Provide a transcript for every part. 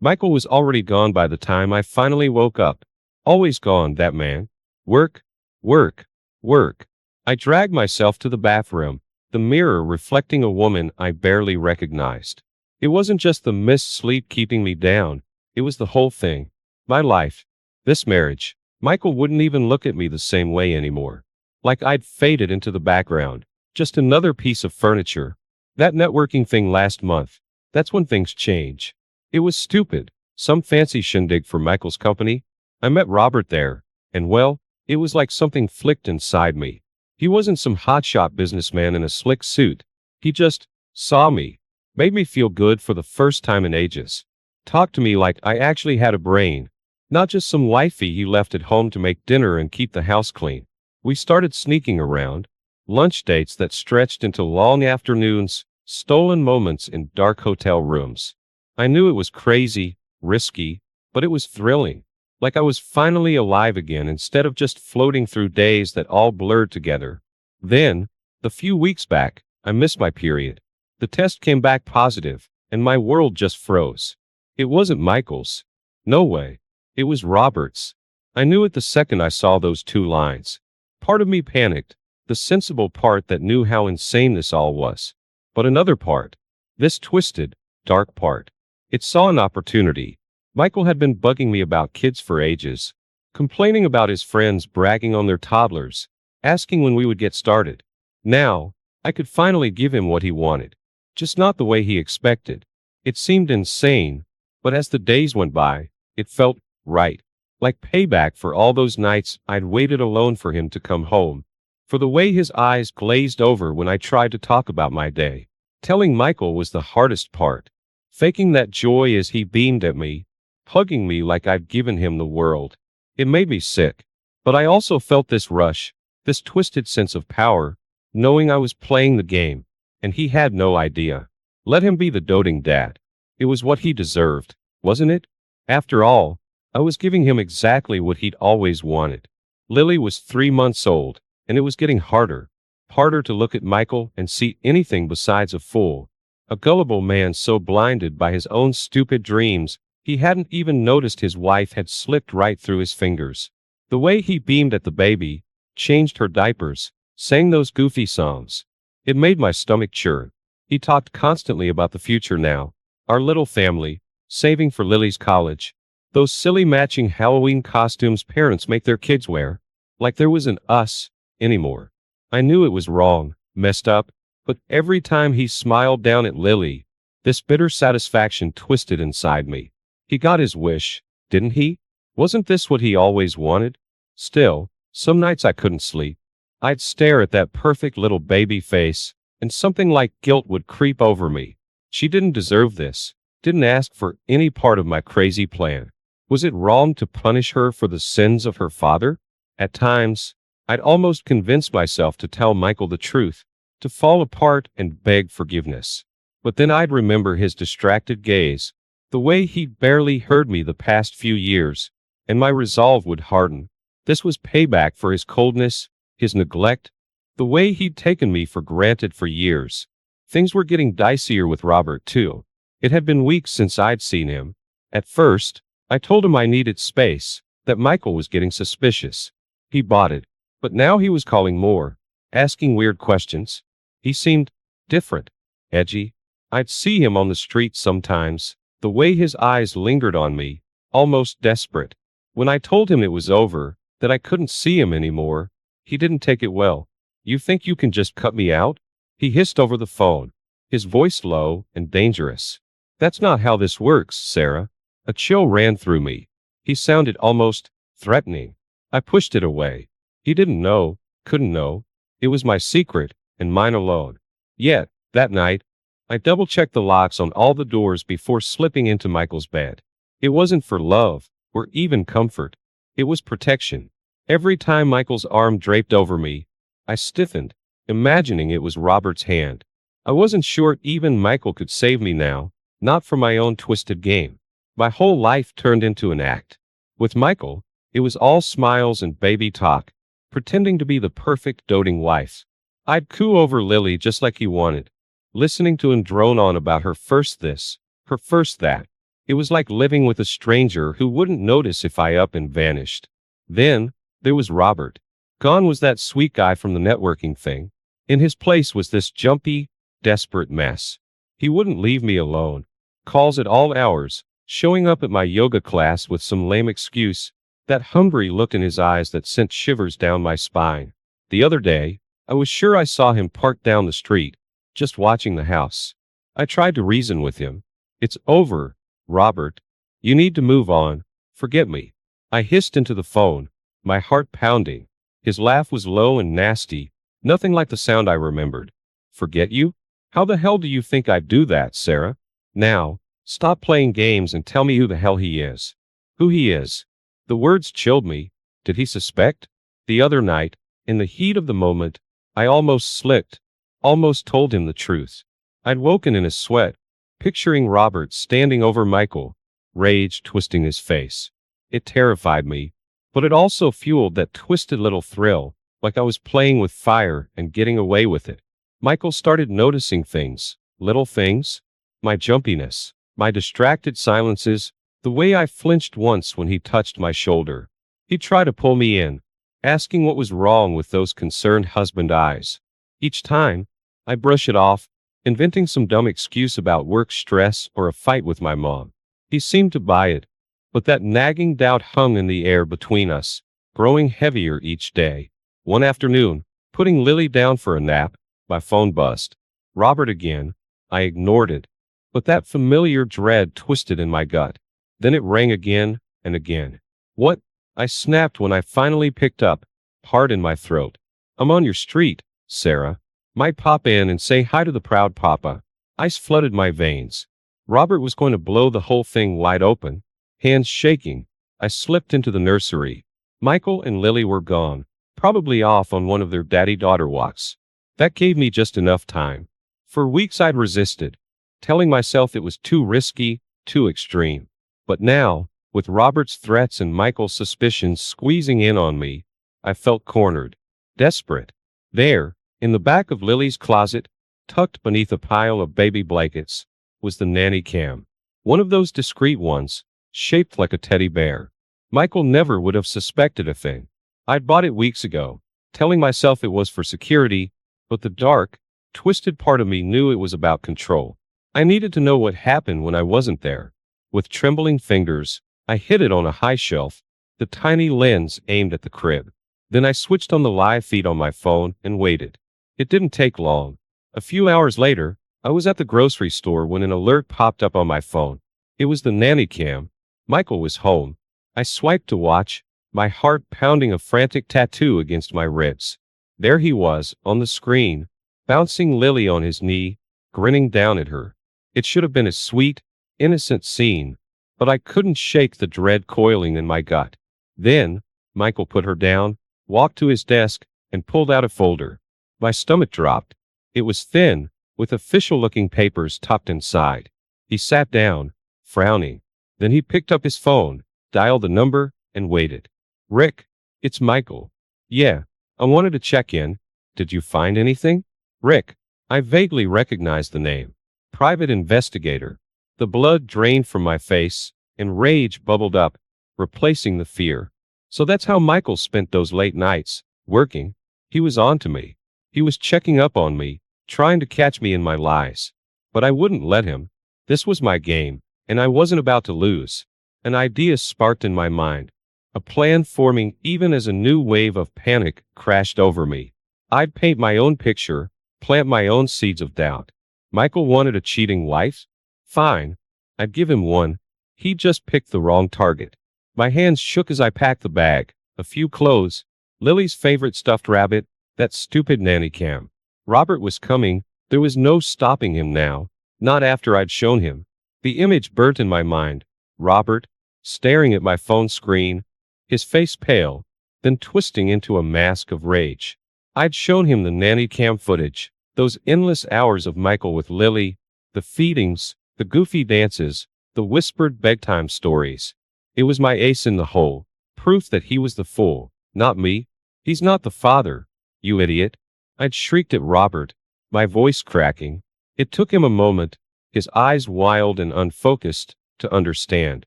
Michael was already gone by the time I finally woke up. Always gone, that man. Work, work, work. I dragged myself to the bathroom, the mirror reflecting a woman I barely recognized. It wasn't just the missed sleep keeping me down, it was the whole thing. My life. This marriage. Michael wouldn't even look at me the same way anymore. Like I'd faded into the background. Just another piece of furniture. That networking thing last month. That's when things change. It was stupid. Some fancy shindig for Michael's company. I met Robert there, and well, it was like something flicked inside me. He wasn't some hotshot businessman in a slick suit. He just saw me, made me feel good for the first time in ages. Talked to me like I actually had a brain, not just some wifey he left at home to make dinner and keep the house clean. We started sneaking around, lunch dates that stretched into long afternoons, stolen moments in dark hotel rooms. I knew it was crazy, risky, but it was thrilling. Like I was finally alive again instead of just floating through days that all blurred together. Then, the few weeks back, I missed my period. The test came back positive, and my world just froze. It wasn't Michael's. No way. It was Robert's. I knew it the second I saw those two lines. Part of me panicked, the sensible part that knew how insane this all was. But another part, this twisted, dark part, it saw an opportunity. Michael had been bugging me about kids for ages, complaining about his friends bragging on their toddlers, asking when we would get started. Now, I could finally give him what he wanted, just not the way he expected. It seemed insane, but as the days went by, it felt right, like payback for all those nights I'd waited alone for him to come home, for the way his eyes glazed over when I tried to talk about my day. Telling Michael was the hardest part, faking that joy as he beamed at me, hugging me like I'd given him the world. It made me sick, but I also felt this rush, this twisted sense of power, knowing I was playing the game, and he had no idea. Let him be the doting dad. It was what he deserved, wasn't it? After all, I was giving him exactly what he'd always wanted. Lily was 3 months old, and it was getting harder to look at Michael and see anything besides a fool, a gullible man so blinded by his own stupid dreams, he hadn't even noticed his wife had slipped right through his fingers. The way he beamed at the baby, changed her diapers, sang those goofy songs. It made my stomach churn. He talked constantly about the future now, our little family, saving for Lily's college, those silly matching Halloween costumes parents make their kids wear, like there was an us anymore. I knew it was wrong, messed up, but every time he smiled down at Lily, this bitter satisfaction twisted inside me. He got his wish, didn't he? Wasn't this what he always wanted? Still, some nights I couldn't sleep. I'd stare at that perfect little baby face, and something like guilt would creep over me. She didn't deserve this, didn't ask for any part of my crazy plan. Was it wrong to punish her for the sins of her father? At times, I'd almost convinced myself to tell Michael the truth, to fall apart and beg forgiveness. But then I'd remember his distracted gaze, the way he'd barely heard me the past few years, and my resolve would harden. This was payback for his coldness, his neglect, the way he'd taken me for granted for years. Things were getting dicier with Robert, too. It had been weeks since I'd seen him. At first, I told him I needed space, that Michael was getting suspicious. He bought it, but now he was calling more, asking weird questions. He seemed different, edgy. I'd see him on the street sometimes, the way his eyes lingered on me, almost desperate. When I told him it was over, that I couldn't see him anymore, he didn't take it well. You think you can just cut me out? He hissed over the phone, his voice low and dangerous. That's not how this works, Sarah. A chill ran through me. He sounded almost threatening. I pushed it away. He didn't know, couldn't know. It was my secret, and mine alone. Yet, that night, I double-checked the locks on all the doors before slipping into Michael's bed. It wasn't for love, or even comfort. It was protection. Every time Michael's arm draped over me, I stiffened, imagining it was Robert's hand. I wasn't sure even Michael could save me now, not from my own twisted game. My whole life turned into an act. With Michael, it was all smiles and baby talk, pretending to be the perfect doting wife. I'd coo over Lily just like he wanted, listening to him drone on about her first this, her first that. It was like living with a stranger who wouldn't notice if I up and vanished. Then, there was Robert. Gone was that sweet guy from the networking thing. In his place was this jumpy, desperate mess. He wouldn't leave me alone. Calls at all hours, showing up at my yoga class with some lame excuse, that hungry look in his eyes that sent shivers down my spine. The other day, I was sure I saw him parked down the street, just watching the house. I tried to reason with him. It's over, Robert. You need to move on. Forget me. I hissed into the phone, my heart pounding. His laugh was low and nasty, nothing like the sound I remembered. Forget you? How the hell do you think I'd do that, Sarah? Now, stop playing games and tell me who the hell he is. Who he is. The words chilled me. Did he suspect? The other night, in the heat of the moment, I almost slipped, almost told him the truth. I'd woken in a sweat, picturing Robert standing over Michael, rage twisting his face. It terrified me, but it also fueled that twisted little thrill, like I was playing with fire and getting away with it. Michael started noticing things, little things. My jumpiness, my distracted silences, the way I flinched once when he touched my shoulder. He tried to pull me in, asking what was wrong with those concerned husband eyes. Each time, I brush it off, inventing some dumb excuse about work stress or a fight with my mom. He seemed to buy it, but that nagging doubt hung in the air between us, growing heavier each day. One afternoon, putting Lily down for a nap, my phone buzzed. Robert again. I ignored it, but that familiar dread twisted in my gut. Then it rang again and again. What? I snapped when I finally picked up, heart in my throat. I'm on your street, Sarah. Might pop in and say hi to the proud papa. Ice flooded my veins. Robert was going to blow the whole thing wide open. Hands shaking, I slipped into the nursery. Michael and Lily were gone, probably off on one of their daddy-daughter walks. That gave me just enough time. For weeks I'd resisted, telling myself it was too risky, too extreme. But now, with Robert's threats and Michael's suspicions squeezing in on me, I felt cornered, desperate. There, in the back of Lily's closet, tucked beneath a pile of baby blankets, was the nanny cam. One of those discreet ones, shaped like a teddy bear. Michael never would have suspected a thing. I'd bought it weeks ago, telling myself it was for security, but the dark, twisted part of me knew it was about control. I needed to know what happened when I wasn't there. With trembling fingers, I hid it on a high shelf, the tiny lens aimed at the crib. Then I switched on the live feed on my phone and waited. It didn't take long. A few hours later, I was at the grocery store when an alert popped up on my phone. It was the nanny cam. Michael was home. I swiped to watch, my heart pounding a frantic tattoo against my ribs. There he was, on the screen, bouncing Lily on his knee, grinning down at her. It should have been a sweet, innocent scene, but I couldn't shake the dread coiling in my gut. Then, Michael put her down, walked to his desk, and pulled out a folder. My stomach dropped. It was thin, with official-looking papers tucked inside. He sat down, frowning. Then he picked up his phone, dialed the number, and waited. Rick, it's Michael. Yeah, I wanted to check in. Did you find anything? Rick. I vaguely recognized the name. Private investigator. The blood drained from my face, and rage bubbled up, replacing the fear. So that's how Michael spent those late nights, working. He was on to me. He was checking up on me, trying to catch me in my lies. But I wouldn't let him. This was my game, and I wasn't about to lose. An idea sparked in my mind, a plan forming even as a new wave of panic crashed over me. I'd paint my own picture, plant my own seeds of doubt. Michael wanted a cheating wife? Fine. I'd give him one. He just picked the wrong target. My hands shook as I packed the bag, a few clothes, Lily's favorite stuffed rabbit, that stupid nanny cam. Robert was coming. There was no stopping him now, not after I'd shown him. The image burnt in my mind. Robert, staring at my phone screen, his face pale, then twisting into a mask of rage. I'd shown him the nanny cam footage, those endless hours of Michael with Lily, the feedings, the goofy dances, the whispered bedtime stories. It was my ace in the hole, proof that he was the fool, not me. He's not the father, you idiot. I'd shrieked at Robert, my voice cracking. It took him a moment, his eyes wild and unfocused, to understand.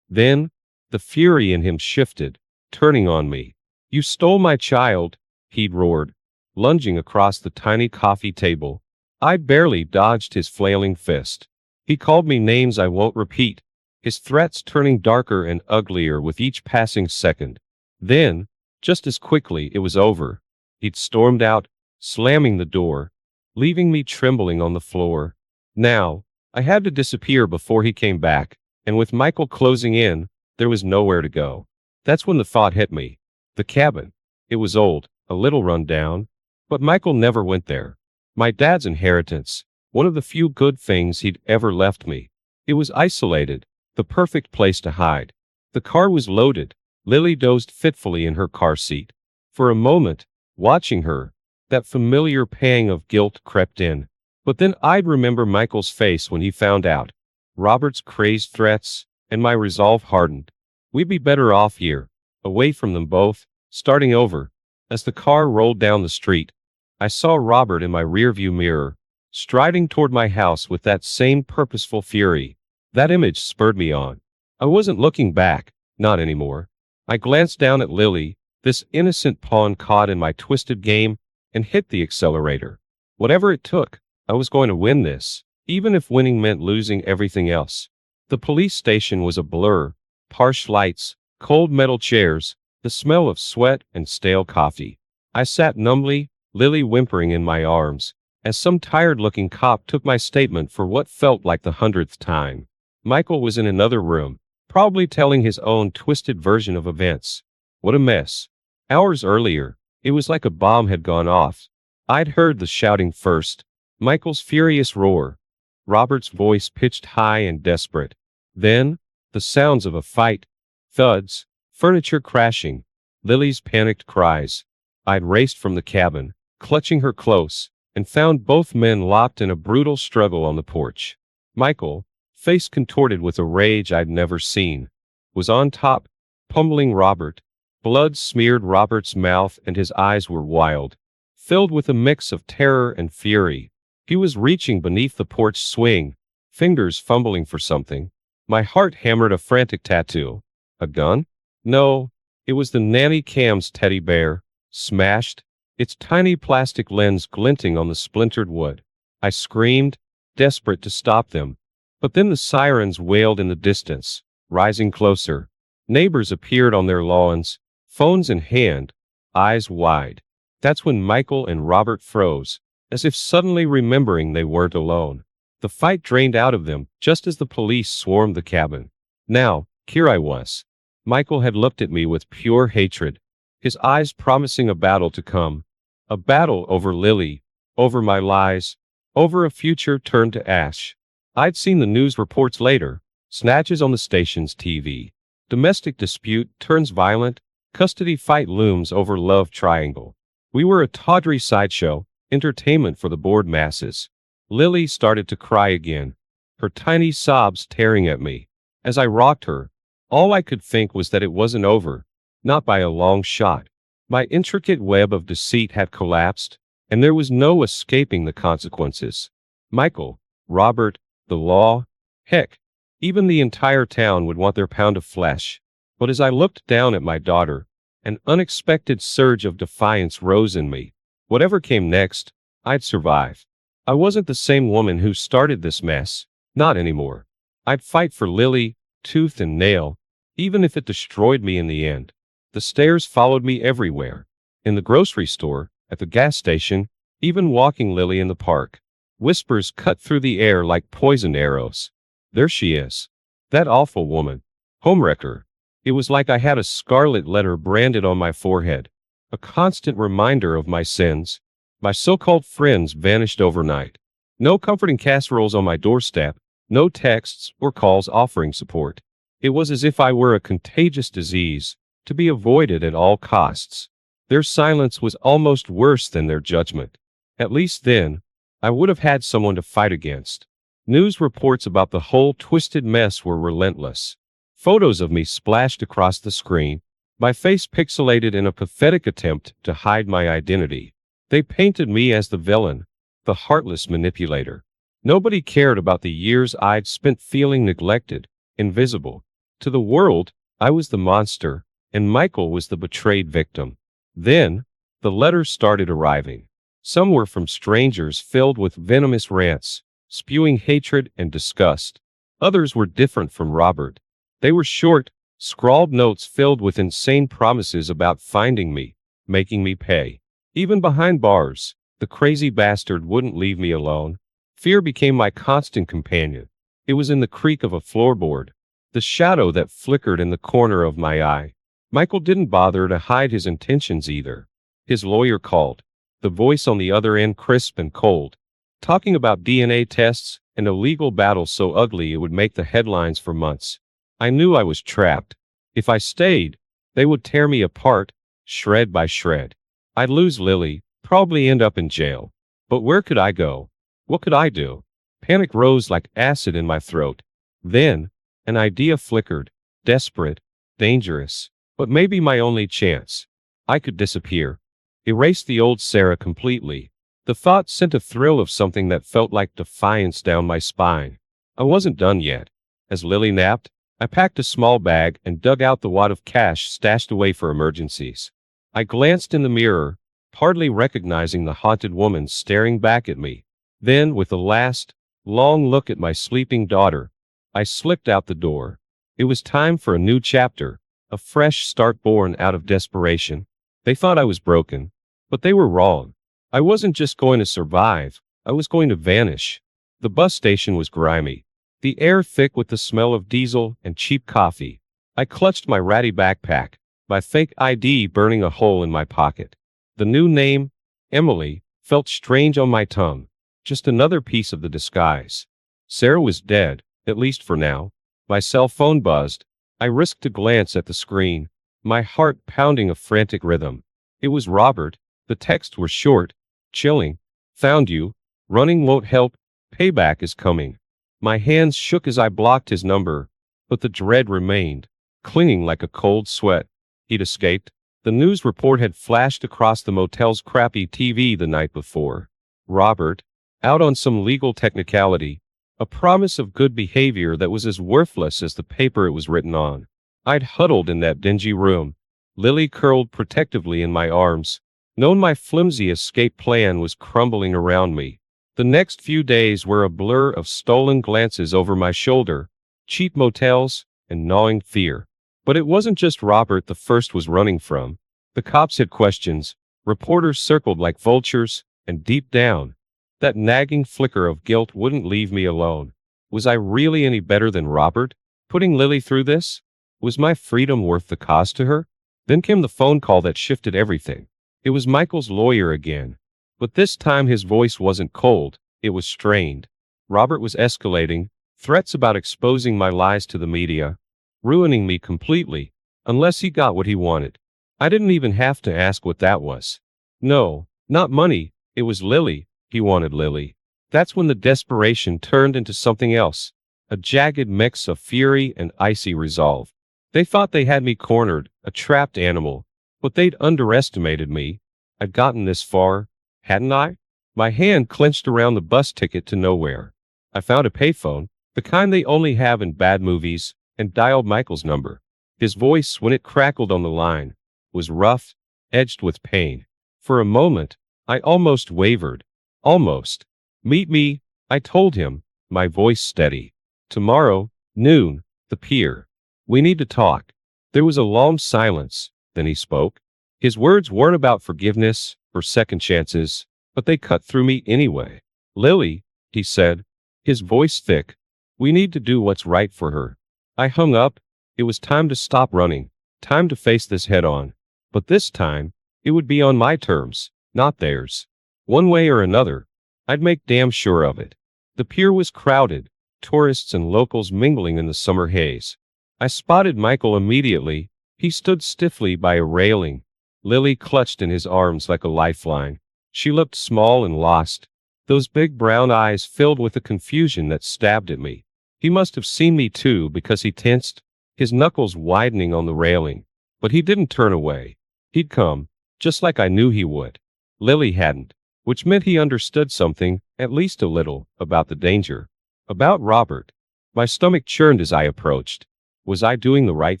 Then, the fury in him shifted, turning on me. "You stole my child," he'd roared, lunging across the tiny coffee table. I barely dodged his flailing fist. He called me names I won't repeat, his threats turning darker and uglier with each passing second. Then, just as quickly it was over, he'd stormed out, slamming the door, leaving me trembling on the floor. Now, I had to disappear before he came back, and with Michael closing in, there was nowhere to go. That's when the thought hit me. The cabin. It was old, a little run down, but Michael never went there. My dad's inheritance, one of the few good things he'd ever left me. It was isolated, the perfect place to hide. The car was loaded. Lily dozed fitfully in her car seat. For a moment, watching her, that familiar pang of guilt crept in. But then I'd remember Michael's face when he found out. Robert's crazed threats, and my resolve hardened. We'd be better off here, away from them both, starting over. As the car rolled down the street, I saw Robert in my rearview mirror, striding toward my house with that same purposeful fury. That image spurred me on. I wasn't looking back, not anymore. I glanced down at Lily, this innocent pawn caught in my twisted game, and hit the accelerator. Whatever it took, I was going to win this, even if winning meant losing everything else. The police station was a blur, harsh lights, cold metal chairs, the smell of sweat and stale coffee. I sat numbly, Lily whimpering in my arms, as some tired-looking cop took my statement for what felt like the 100th time. Michael was in another room, probably telling his own twisted version of events. What a mess. Hours earlier, it was like a bomb had gone off. I'd heard the shouting first, Michael's furious roar, Robert's voice pitched high and desperate. Then, the sounds of a fight, thuds, furniture crashing, Lily's panicked cries. I'd raced from the cabin, clutching her close, and found both men locked in a brutal struggle on the porch. Michael, face contorted with a rage I'd never seen, was on top, pummeling Robert. Blood smeared Robert's mouth and his eyes were wild, filled with a mix of terror and fury. He was reaching beneath the porch swing, fingers fumbling for something. My heart hammered a frantic tattoo. A gun? No, it was the nanny Cam's teddy bear, smashed, its tiny plastic lens glinting on the splintered wood. I screamed, desperate to stop them. But then the sirens wailed in the distance, rising closer. Neighbors appeared on their lawns, phones in hand, eyes wide. That's when Michael and Robert froze, as if suddenly remembering they weren't alone. The fight drained out of them, just as the police swarmed the cabin. Now, here I was. Michael had looked at me with pure hatred, his eyes promising a battle to come. A battle over Lily, over my lies, over a future turned to ash. I'd seen the news reports later, snatches on the station's TV. Domestic dispute turns violent, custody fight looms over love triangle. We were a tawdry sideshow, entertainment for the bored masses. Lily started to cry again, her tiny sobs tearing at me. As I rocked her, all I could think was that it wasn't over, not by a long shot. My intricate web of deceit had collapsed, and there was no escaping the consequences. Michael, Robert, the law, heck, even the entire town would want their pound of flesh. But as I looked down at my daughter, an unexpected surge of defiance rose in me. Whatever came next, I'd survive. I wasn't the same woman who started this mess, not anymore. I'd fight for Lily, tooth and nail, even if it destroyed me in the end. The stares followed me everywhere. In the grocery store, at the gas station, even walking Lily in the park. Whispers cut through the air like poisoned arrows. There she is. That awful woman. Homewrecker. It was like I had a scarlet letter branded on my forehead. A constant reminder of my sins. My so-called friends vanished overnight. No comforting casseroles on my doorstep, no texts or calls offering support. It was as if I were a contagious disease, to be avoided at all costs. Their silence was almost worse than their judgment. At least then, I would have had someone to fight against. News reports about the whole twisted mess were relentless. Photos of me splashed across the screen, my face pixelated in a pathetic attempt to hide my identity. They painted me as the villain, the heartless manipulator. Nobody cared about the years I'd spent feeling neglected, invisible. To the world, I was the monster, and Michael was the betrayed victim. Then, the letters started arriving. Some were from strangers filled with venomous rants, spewing hatred and disgust. Others were different from Robert. They were short, scrawled notes filled with insane promises about finding me, making me pay. Even behind bars, the crazy bastard wouldn't leave me alone. Fear became my constant companion. It was in the creak of a floorboard, the shadow that flickered in the corner of my eye. Michael didn't bother to hide his intentions either. His lawyer called, the voice on the other end crisp and cold, talking about DNA tests and a legal battle so ugly it would make the headlines for months. I knew I was trapped. If I stayed, they would tear me apart, shred by shred. I'd lose Lily, probably end up in jail. But where could I go? What could I do? Panic rose like acid in my throat. Then, an idea flickered, desperate, dangerous, but maybe my only chance. I could disappear. Erase the old Sarah completely. The thought sent a thrill of something that felt like defiance down my spine. I wasn't done yet. As Lily napped, I packed a small bag and dug out the wad of cash stashed away for emergencies. I glanced in the mirror, hardly recognizing the haunted woman staring back at me. Then, with a last, long look at my sleeping daughter, I slipped out the door. It was time for a new chapter, a fresh start born out of desperation. They thought I was broken, but they were wrong. I wasn't just going to survive, I was going to vanish. The bus station was grimy, the air thick with the smell of diesel and cheap coffee. I clutched my ratty backpack, my fake ID burning a hole in my pocket. The new name, Emily, felt strange on my tongue, just another piece of the disguise. Sarah was dead, at least for now. My cell phone buzzed. I risked a glance at the screen, my heart pounding a frantic rhythm. It was Robert. The texts were short, chilling. Found you. Running won't help. Payback is coming. My hands shook as I blocked his number, but the dread remained, clinging like a cold sweat. He'd escaped. The news report had flashed across the motel's crappy TV the night before. Robert, out on some legal technicality, a promise of good behavior that was as worthless as the paper it was written on. I'd huddled in that dingy room, Lily curled protectively in my arms, known my flimsy escape plan was crumbling around me. The next few days were a blur of stolen glances over my shoulder, cheap motels, and gnawing fear. But it wasn't just Robert the first was running from. The cops had questions, reporters circled like vultures, and deep down, that nagging flicker of guilt wouldn't leave me alone. Was I really any better than Robert? Putting Lily through this? Was my freedom worth the cost to her? Then came the phone call that shifted everything. It was Michael's lawyer again. But this time his voice wasn't cold, it was strained. Robert was escalating, threats about exposing my lies to the media, ruining me completely, unless he got what he wanted. I didn't even have to ask what that was. No, not money, it was Lily. He wanted Lily. That's when the desperation turned into something else, a jagged mix of fury and icy resolve. They thought they had me cornered, a trapped animal, but they'd underestimated me. I'd gotten this far, hadn't I? My hand clenched around the bus ticket to nowhere. I found a payphone, the kind they only have in bad movies, and dialed Michael's number. His voice, when it crackled on the line, was rough, edged with pain. For a moment, I almost wavered. Almost. Meet me, I told him, my voice steady. Tomorrow, noon, the pier. We need to talk. There was a long silence, then he spoke. His words weren't about forgiveness or second chances, but they cut through me anyway. Lily, he said, his voice thick, we need to do what's right for her. I hung up. It was time to stop running, time to face this head on. But this time, it would be on my terms, not theirs. One way or another, I'd make damn sure of it. The pier was crowded, tourists and locals mingling in the summer haze. I spotted Michael immediately. He stood stiffly by a railing, Lily clutched in his arms like a lifeline. She looked small and lost, those big brown eyes filled with a confusion that stabbed at me. He must have seen me too because he tensed, his knuckles widening on the railing. But he didn't turn away. He'd come, just like I knew he would. Lily hadn't. Which meant he understood something, at least a little, about the danger. About Robert. My stomach churned as I approached. Was I doing the right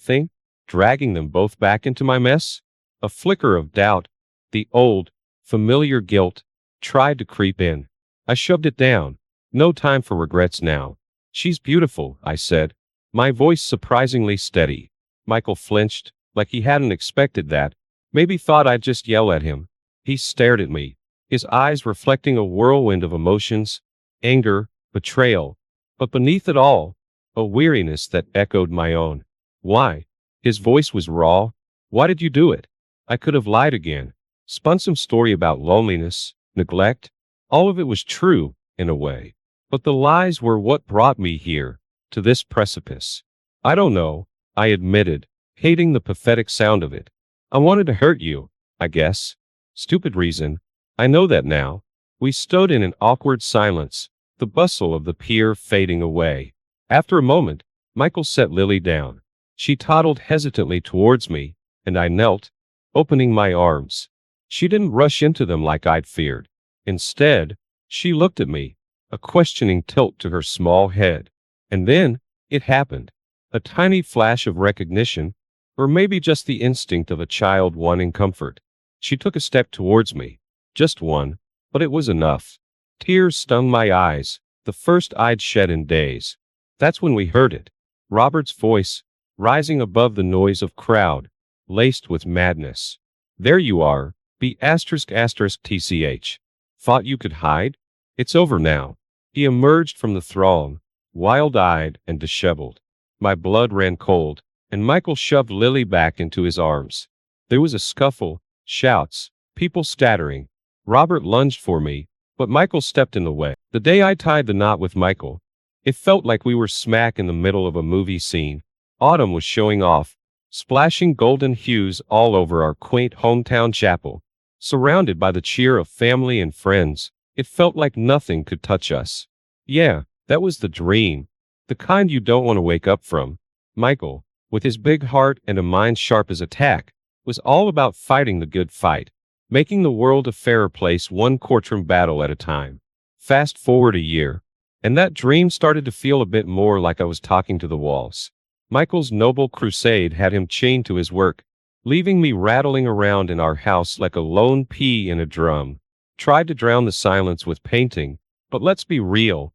thing? Dragging them both back into my mess? A flicker of doubt, the old, familiar guilt, tried to creep in. I shoved it down. No time for regrets now. She's beautiful, I said, my voice surprisingly steady. Michael flinched, like he hadn't expected that. Maybe thought I'd just yell at him. He stared at me, his eyes reflecting a whirlwind of emotions, anger, betrayal, but beneath it all, a weariness that echoed my own. Why? His voice was raw. Why did you do it? I could have lied again, spun some story about loneliness, neglect. All of it was true, in a way. But the lies were what brought me here, to this precipice. I don't know, I admitted, hating the pathetic sound of it. I wanted to hurt you, I guess. Stupid reason. I know that now. We stood in an awkward silence, the bustle of the pier fading away. After a moment, Michael set Lily down. She toddled hesitantly towards me, and I knelt, opening my arms. She didn't rush into them like I'd feared. Instead, she looked at me, a questioning tilt to her small head. And then, it happened. A tiny flash of recognition, or maybe just the instinct of a child wanting comfort. She took a step towards me. Just one, but it was enough. Tears stung my eyes, the first I'd shed in days. That's when we heard it. Robert's voice, rising above the noise of crowd, laced with madness. There you are, B*****TCH. Thought you could hide? It's over now. He emerged from the throng, wild-eyed and disheveled. My blood ran cold, and Michael shoved Lily back into his arms. There was a scuffle, shouts, people scattering. Robert lunged for me, but Michael stepped in the way. The day I tied the knot with Michael, it felt like we were smack in the middle of a movie scene. Autumn was showing off, splashing golden hues all over our quaint hometown chapel. Surrounded by the cheer of family and friends, it felt like nothing could touch us. Yeah, that was the dream. The kind you don't want to wake up from. Michael, with his big heart and a mind sharp as a tack, was all about fighting the good fight, making the world a fairer place one courtroom battle at a time. Fast forward a year, and that dream started to feel a bit more like I was talking to the walls. Michael's noble crusade had him chained to his work, leaving me rattling around in our house like a lone pea in a drum. Tried to drown the silence with painting, but let's be real.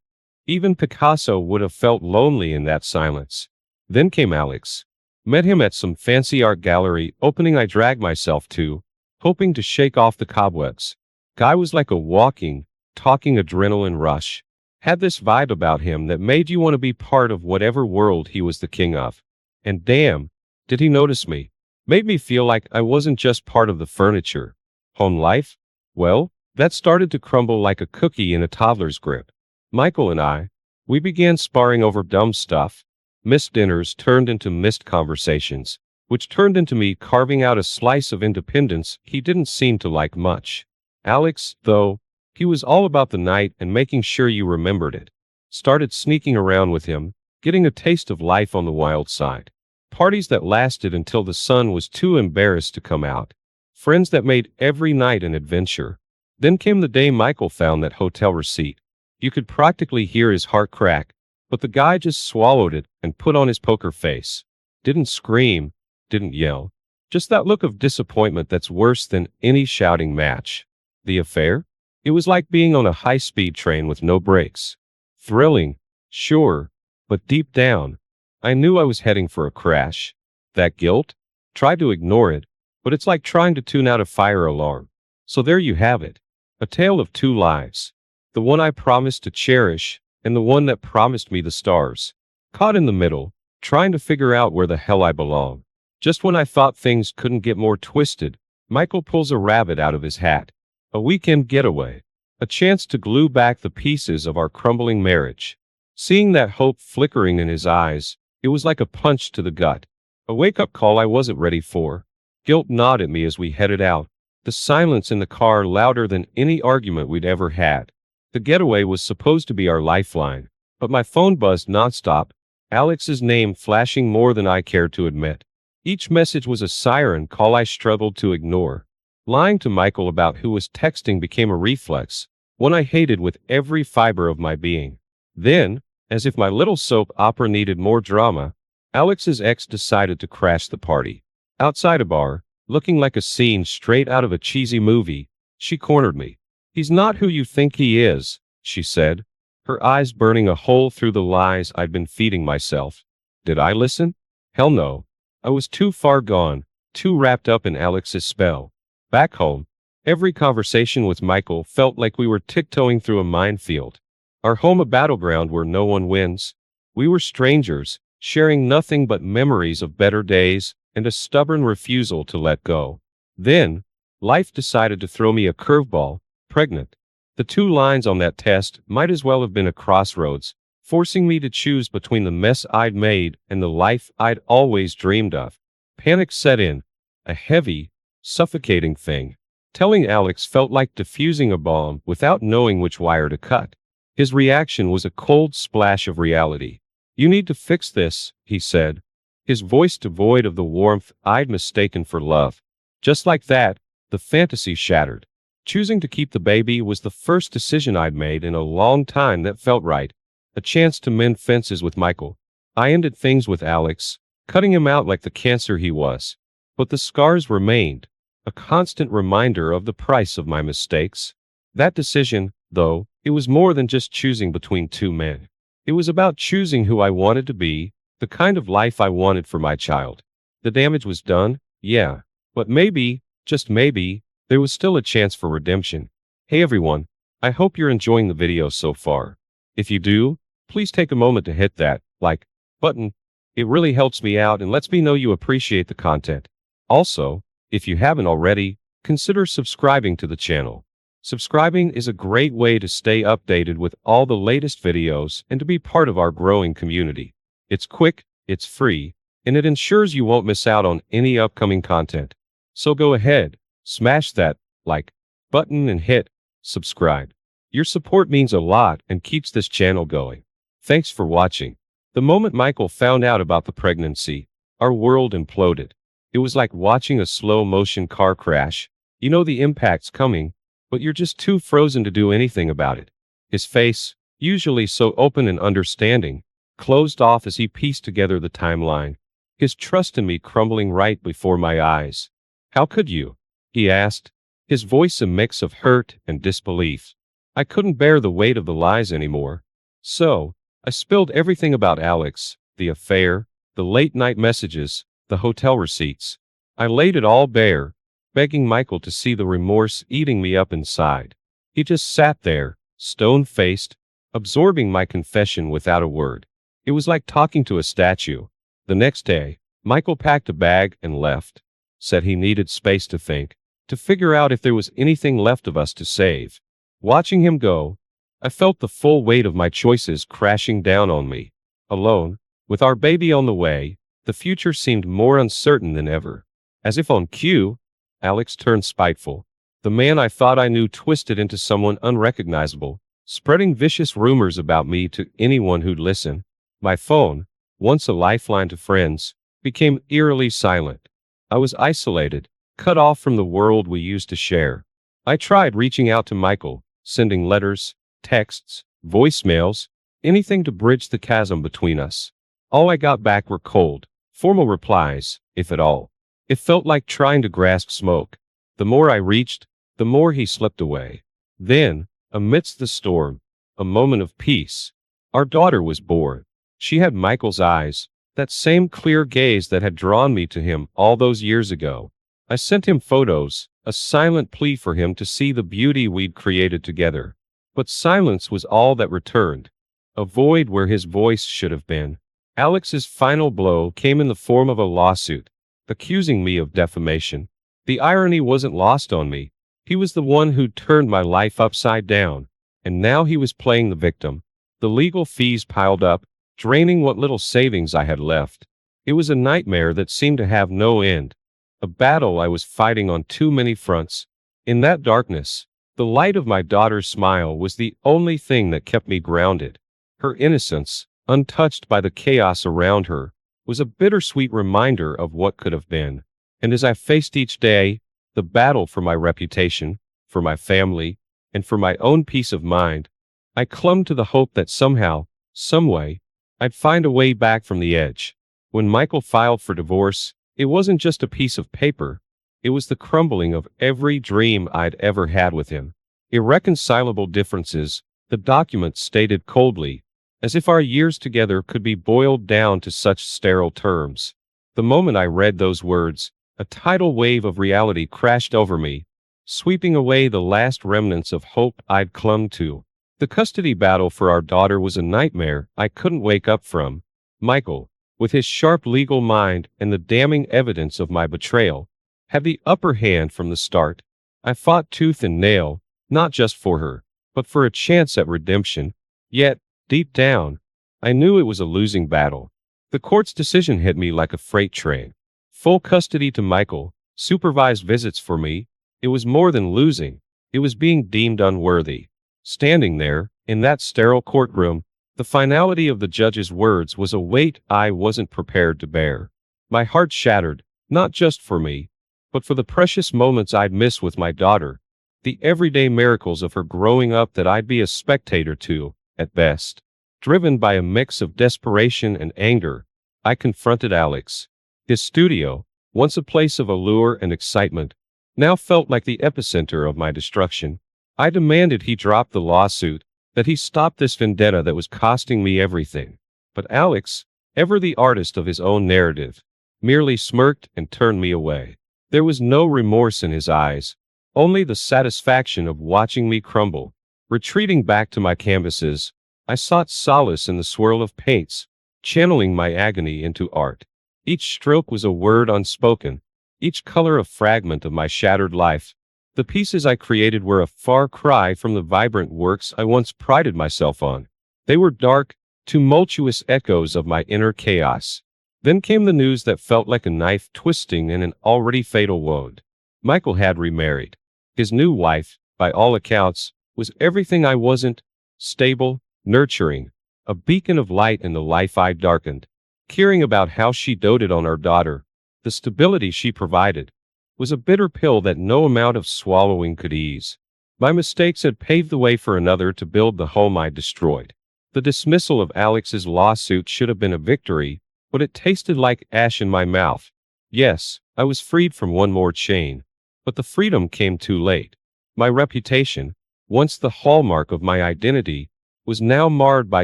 Even Picasso would have felt lonely in that silence. Then came Alex. Met him at some fancy art gallery opening I dragged myself to, hoping to shake off the cobwebs. Guy was like a walking, talking adrenaline rush. Had this vibe about him that made you want to be part of whatever world he was the king of. And damn, did he notice me. Made me feel like I wasn't just part of the furniture. Home life? Well, that started to crumble like a cookie in a toddler's grip. Michael and I, we began sparring over dumb stuff. Missed dinners turned into missed conversations, which turned into me carving out a slice of independence he didn't seem to like much. Alex, though, he was all about the night and making sure you remembered it. Started sneaking around with him, getting a taste of life on the wild side. Parties that lasted until the sun was too embarrassed to come out. Friends that made every night an adventure. Then came the day Michael found that hotel receipt. You could practically hear his heart crack, but the guy just swallowed it and put on his poker face. Didn't scream, didn't yell. Just that look of disappointment that's worse than any shouting match. The affair? It was like being on a high-speed train with no brakes. Thrilling, sure, but deep down, I knew I was heading for a crash. That guilt? Tried to ignore it, but it's like trying to tune out a fire alarm. So there you have it. A tale of two lives. The one I promised to cherish, and the one that promised me the stars. Caught in the middle, trying to figure out where the hell I belong. Just when I thought things couldn't get more twisted, Michael pulls a rabbit out of his hat. A weekend getaway. A chance to glue back the pieces of our crumbling marriage. Seeing that hope flickering in his eyes, it was like a punch to the gut. A wake-up call I wasn't ready for. Guilt gnawed at me as we headed out. The silence in the car louder than any argument we'd ever had. The getaway was supposed to be our lifeline, but my phone buzzed nonstop, Alex's name flashing more than I cared to admit. Each message was a siren call I struggled to ignore. Lying to Michael about who was texting became a reflex, one I hated with every fiber of my being. Then, As if my little soap opera needed more drama, Alex's ex decided to crash the party. Outside a bar, looking like a scene straight out of a cheesy movie, she cornered me. "He's not who you think he is," she said, her eyes burning a hole through the lies I'd been feeding myself. Did I listen? Hell no. I was too far gone, too wrapped up in Alex's spell. Back home, every conversation with Michael felt like we were tiptoeing through a minefield. Our home a battleground where no one wins. We were strangers, sharing nothing but memories of better days and a stubborn refusal to let go. Then, life decided to throw me a curveball, pregnant. The two lines on that test might as well have been a crossroads, forcing me to choose between the mess I'd made and the life I'd always dreamed of. Panic set in, a heavy, suffocating thing. Telling Alex felt like defusing a bomb without knowing which wire to cut. His reaction was a cold splash of reality. "You need to fix this," he said, his voice devoid of the warmth I'd mistaken for love. Just like that, the fantasy shattered. Choosing to keep the baby was the first decision I'd made in a long time that felt right. A chance to mend fences with Michael. I ended things with Alex, cutting him out like the cancer he was. But the scars remained, a constant reminder of the price of my mistakes. That decision, though, it was more than just choosing between two men. It was about choosing who I wanted to be, the kind of life I wanted for my child. The damage was done, yeah, but maybe, just maybe, there was still a chance for redemption. Hey everyone, I hope you're enjoying the video so far. If you do, please take a moment to hit that like button. It really helps me out and lets me know you appreciate the content. Also, if you haven't already, consider subscribing to the channel. Subscribing is a great way to stay updated with all the latest videos and to be part of our growing community. It's quick, it's free, and it ensures you won't miss out on any upcoming content. So go ahead, smash that like button and hit subscribe. Your support means a lot and keeps this channel going. Thanks for watching. The moment Michael found out about the pregnancy, our world imploded. It was like watching a slow-motion car crash. You know the impact's coming, but you're just too frozen to do anything about it. His face, usually so open and understanding, closed off as he pieced together the timeline. His trust in me crumbling right before my eyes. "How could you?" he asked, his voice a mix of hurt and disbelief. I couldn't bear the weight of the lies anymore. So, I spilled everything about Alex, the affair, the late-night messages, the hotel receipts. I laid it all bare, begging Michael to see the remorse eating me up inside. He just sat there, stone-faced, absorbing my confession without a word. It was like talking to a statue. The next day, Michael packed a bag and left. Said he needed space to think, to figure out if there was anything left of us to save. Watching him go, I felt the full weight of my choices crashing down on me. Alone, with our baby on the way, the future seemed more uncertain than ever. As if on cue, Alex turned spiteful. The man I thought I knew twisted into someone unrecognizable, spreading vicious rumors about me to anyone who'd listen. My phone, once a lifeline to friends, became eerily silent. I was isolated, cut off from the world we used to share. I tried reaching out to Michael, sending letters, texts, voicemails, anything to bridge the chasm between us. All I got back were cold, formal replies, if at all. It felt like trying to grasp smoke. The more I reached, the more he slipped away. Then, amidst the storm, a moment of peace. Our daughter was born. She had Michael's eyes, that same clear gaze that had drawn me to him all those years ago. I sent him photos, a silent plea for him to see the beauty we'd created together. But silence was all that returned, a void where his voice should have been. Alex's final blow came in the form of a lawsuit, accusing me of defamation. The irony wasn't lost on me. He was the one who'd turned my life upside down, and now he was playing the victim. The legal fees piled up, draining what little savings I had left. It was a nightmare that seemed to have no end. A battle I was fighting on too many fronts. In that darkness, the light of my daughter's smile was the only thing that kept me grounded. Her innocence, untouched by the chaos around her, was a bittersweet reminder of what could have been. And as I faced each day, the battle for my reputation, for my family, and for my own peace of mind, I clung to the hope that somehow, Some way, I'd find a way back from the edge. When Michael filed for divorce, it wasn't just a piece of paper. It was the crumbling of every dream I'd ever had with him. Irreconcilable differences, the document stated coldly, as if our years together could be boiled down to such sterile terms. The moment I read those words, a tidal wave of reality crashed over me, sweeping away the last remnants of hope I'd clung to. The custody battle for our daughter was a nightmare I couldn't wake up from. Michael, with his sharp legal mind and the damning evidence of my betrayal, had the upper hand from the start. I fought tooth and nail, not just for her, but for a chance at redemption. Yet, deep down, I knew it was a losing battle. The court's decision hit me like a freight train. Full custody to Michael, supervised visits for me. It was more than losing. It was being deemed unworthy. Standing there, in that sterile courtroom, the finality of the judge's words was a weight I wasn't prepared to bear. My heart shattered, not just for me, but for the precious moments I'd miss with my daughter, the everyday miracles of her growing up that I'd be a spectator to, at best. Driven by a mix of desperation and anger, I confronted Alex. His studio, once a place of allure and excitement, now felt like the epicenter of my destruction. I demanded he drop the lawsuit, that he stop this vendetta that was costing me everything. But Alex, ever the artist of his own narrative, merely smirked and turned me away. There was no remorse in his eyes, only the satisfaction of watching me crumble. Retreating back to my canvases, I sought solace in the swirl of paints, channeling my agony into art. Each stroke was a word unspoken, each color a fragment of my shattered life. The pieces I created were a far cry from the vibrant works I once prided myself on. They were dark, tumultuous echoes of my inner chaos. Then came the news that felt like a knife twisting in an already fatal wound. Michael had remarried. His new wife, by all accounts, was everything I wasn't: stable, nurturing, a beacon of light in the life I'd darkened. Caring about how she doted on our daughter, the stability she provided, was a bitter pill that no amount of swallowing could ease. My mistakes had paved the way for another to build the home I'd destroyed. The dismissal of Alex's lawsuit should have been a victory, but it tasted like ash in my mouth. Yes, I was freed from one more chain, but the freedom came too late. My reputation, once the hallmark of my identity, was now marred by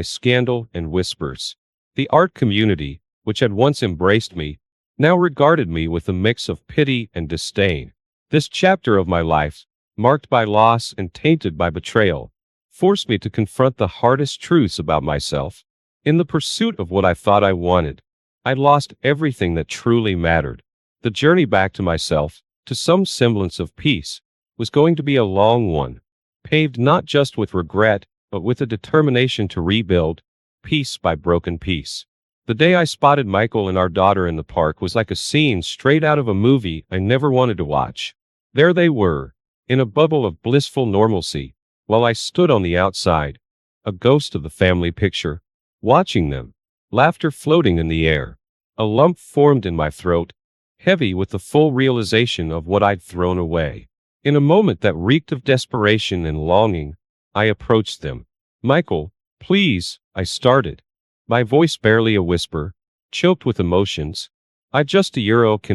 scandal and whispers. The art community, which had once embraced me, now regarded me with a mix of pity and disdain. This chapter of my life, marked by loss and tainted by betrayal, forced me to confront the hardest truths about myself. In the pursuit of what I thought I wanted, I'd lost everything that truly mattered. The journey back to myself, to some semblance of peace, was going to be a long one, paved not just with regret, but with a determination to rebuild, piece by broken piece. The day I spotted Michael and our daughter in the park was like a scene straight out of a movie I never wanted to watch. There they were, in a bubble of blissful normalcy, while I stood on the outside, a ghost of the family picture, watching them, laughter floating in the air. A lump formed in my throat, heavy with the full realization of what I'd thrown away. In a moment that reeked of desperation and longing, I approached them. "Michael, please," I started, my voice barely a whisper, choked with emotions. Can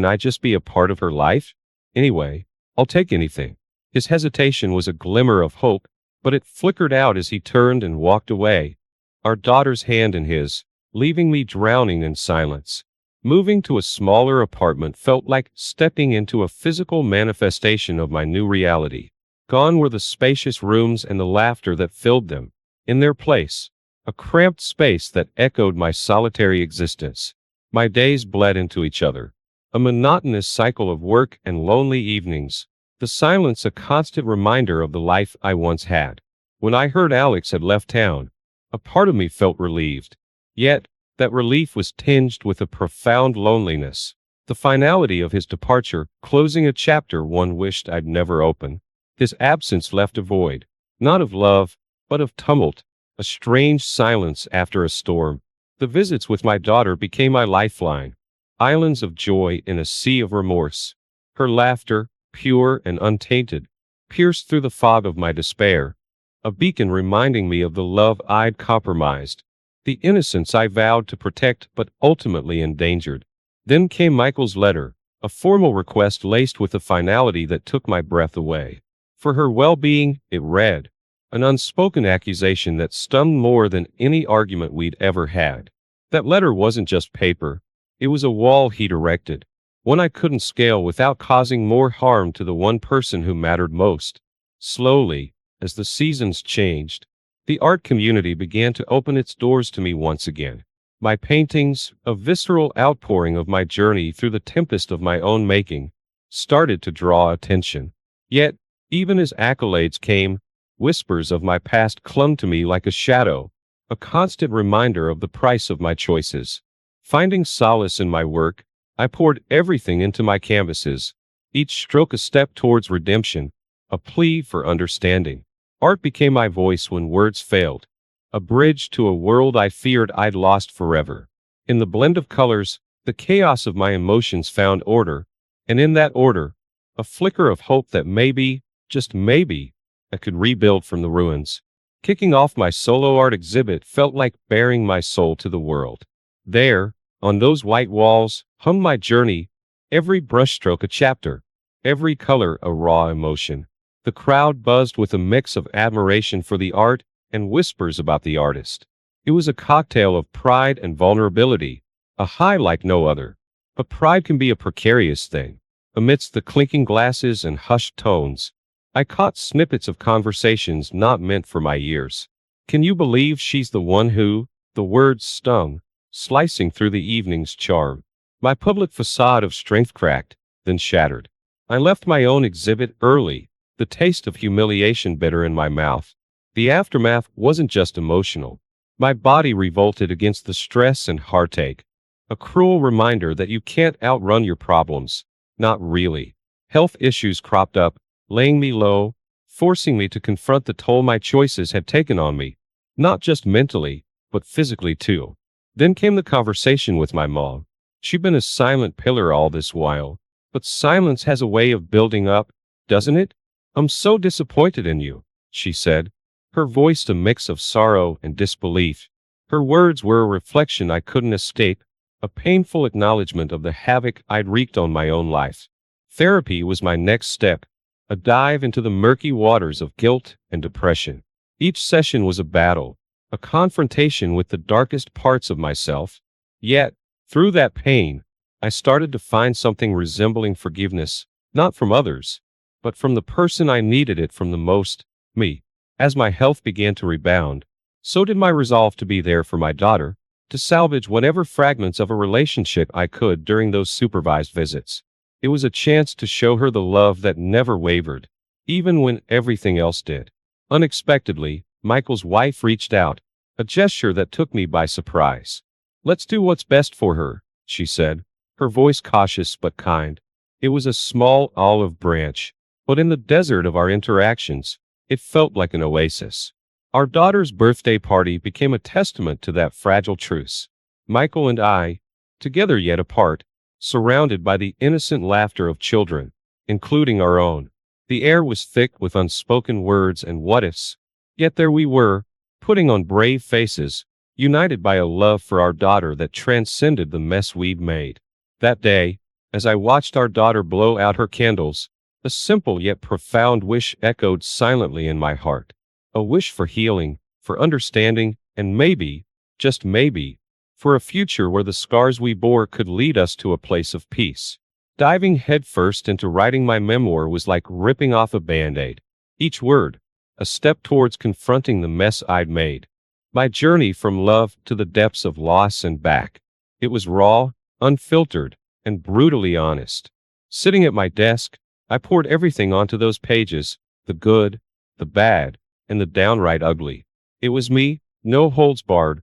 I just be a part of her life? Anyway, I'll take anything." His hesitation was a glimmer of hope, but it flickered out as he turned and walked away, our daughter's hand in his, leaving me drowning in silence. Moving to a smaller apartment felt like stepping into a physical manifestation of my new reality. Gone were the spacious rooms and the laughter that filled them. In their place, a cramped space that echoed my solitary existence. My days bled into each other, a monotonous cycle of work and lonely evenings, the silence a constant reminder of the life I once had. When I heard Alex had left town, a part of me felt relieved. Yet, that relief was tinged with a profound loneliness. The finality of his departure, closing a chapter one wished I'd never open. His absence left a void, not of love, but of tumult, a strange silence after a storm. The visits with my daughter became my lifeline, islands of joy in a sea of remorse. Her laughter, pure and untainted, pierced through the fog of my despair, a beacon reminding me of the love I'd compromised. the innocence I vowed to protect but ultimately endangered. Then came Michael's letter, a formal request laced with a finality that took my breath away. For her well-being, it read, an unspoken accusation that stung more than any argument we'd ever had. That letter wasn't just paper. It was a wall he'd erected, one I couldn't scale without causing more harm to the one person who mattered most. Slowly, as the seasons changed, the art community began to open its doors to me once again. My paintings, a visceral outpouring of my journey through the tempest of my own making, started to draw attention. Yet, even as accolades came, whispers of my past clung to me like a shadow, a constant reminder of the price of my choices. Finding solace in my work, I poured everything into my canvases, each stroke a step towards redemption, a plea for understanding. Art became my voice when words failed, a bridge to a world I feared I'd lost forever. In the blend of colors, the chaos of my emotions found order, and in that order, a flicker of hope that maybe, just maybe, I could rebuild from the ruins. Kicking off my solo art exhibit felt like baring my soul to the world. There, on those white walls, hung my journey, every brushstroke a chapter, every color a raw emotion. The crowd buzzed with a mix of admiration for the art and whispers about the artist. It was a cocktail of pride and vulnerability, a high like no other. But pride can be a precarious thing. Amidst the clinking glasses and hushed tones, I caught snippets of conversations not meant for my ears. Can you believe she's the one who? The words stung, slicing through the evening's charm. My public facade of strength cracked, then shattered. I left my own exhibit early, the taste of humiliation bitter in my mouth. The aftermath wasn't just emotional. My body revolted against the stress and heartache. A cruel reminder that you can't outrun your problems. Not really. Health issues cropped up, laying me low, forcing me to confront the toll my choices had taken on me. Not just mentally, but physically too. Then came the conversation with my mom. She'd been a silent pillar all this while. But silence has a way of building up, doesn't it? I'm so disappointed in you, she said, her voice a mix of sorrow and disbelief. Her words were a reflection I couldn't escape, a painful acknowledgement of the havoc I'd wreaked on my own life. Therapy was my next step, a dive into the murky waters of guilt and depression. Each session was a battle, a confrontation with the darkest parts of myself. Yet, through that pain, I started to find something resembling forgiveness, not from others, but from the person I needed it from the most, me. As my health began to rebound, so did my resolve to be there for my daughter, to salvage whatever fragments of a relationship I could during those supervised visits. It was a chance to show her the love that never wavered, even when everything else did. Unexpectedly, Michael's wife reached out, a gesture that took me by surprise. Let's do what's best for her, she said, her voice cautious but kind. It was a small olive branch, but in the desert of our interactions, it felt like an oasis. Our daughter's birthday party became a testament to that fragile truce. Michael and I, together yet apart, surrounded by the innocent laughter of children, including our own. The air was thick with unspoken words and what-ifs, yet there we were, putting on brave faces, united by a love for our daughter that transcended the mess we'd made. That day, as I watched our daughter blow out her candles, a simple yet profound wish echoed silently in my heart. A wish for healing, for understanding, and maybe, just maybe, for a future where the scars we bore could lead us to a place of peace. Diving headfirst into writing my memoir was like ripping off a Band-Aid. Each word, a step towards confronting the mess I'd made. My journey from love to the depths of loss and back. It was raw, unfiltered, and brutally honest. Sitting at my desk, I poured everything onto those pages, the good, the bad, and the downright ugly. It was me, no holds barred,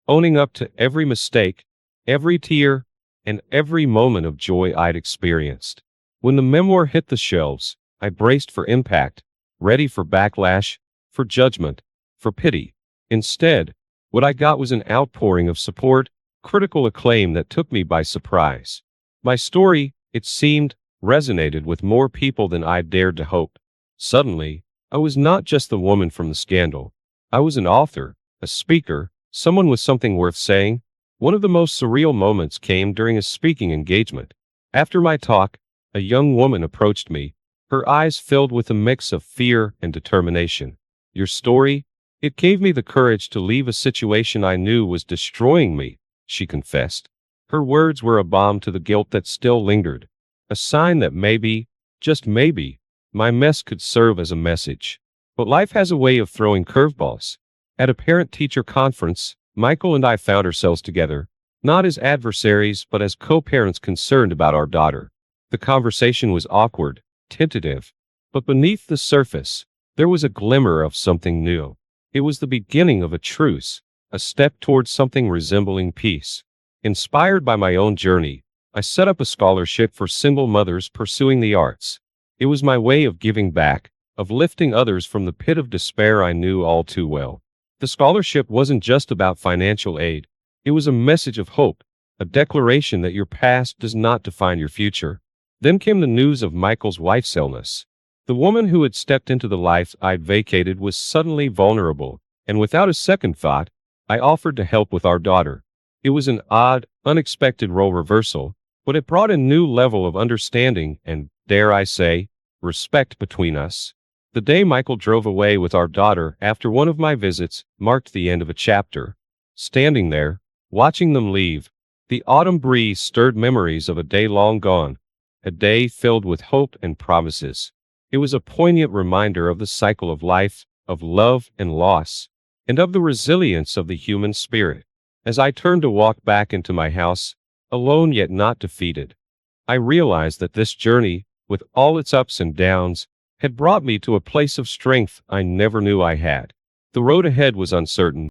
owning up to every mistake, every tear, and every moment of joy I'd experienced. When the memoir hit the shelves, I braced for impact, ready for backlash, for judgment, for pity. Instead, what I got was an outpouring of support, critical acclaim that took me by surprise. My story, it seemed, resonated with more people than I'd dared to hope. Suddenly, I was not just the woman from the scandal. I was an author, a speaker, someone with something worth saying. One of the most surreal moments came during a speaking engagement. After my talk, a young woman approached me, her eyes filled with a mix of fear and determination. Your story? It gave me the courage to leave a situation I knew was destroying me, she confessed. Her words were a balm to the guilt that still lingered, a sign that maybe, just maybe, my mess could serve as a message. But life has a way of throwing curveballs. At a parent-teacher conference, Michael and I found ourselves together, not as adversaries but as co-parents concerned about our daughter. The conversation was awkward, tentative, but beneath the surface, there was a glimmer of something new. It was the beginning of a truce, a step towards something resembling peace. Inspired by my own journey, I set up a scholarship for single mothers pursuing the arts. It was my way of giving back, of lifting others from the pit of despair I knew all too well. The scholarship wasn't just about financial aid. It was a message of hope, a declaration that your past does not define your future. Then came the news of Michael's wife's illness. The woman who had stepped into the life I'd vacated was suddenly vulnerable, and without a second thought, I offered to help with our daughter. It was an odd, unexpected role reversal, but it brought a new level of understanding and, dare I say, respect between us. The day Michael drove away with our daughter after one of my visits marked the end of a chapter. Standing there, watching them leave, the autumn breeze stirred memories of a day long gone, a day filled with hope and promises. It was a poignant reminder of the cycle of life, of love and loss, and of the resilience of the human spirit. As I turned to walk back into my house, alone yet not defeated, I realized that this journey, with all its ups and downs, had brought me to a place of strength I never knew I had. The road ahead was uncertain,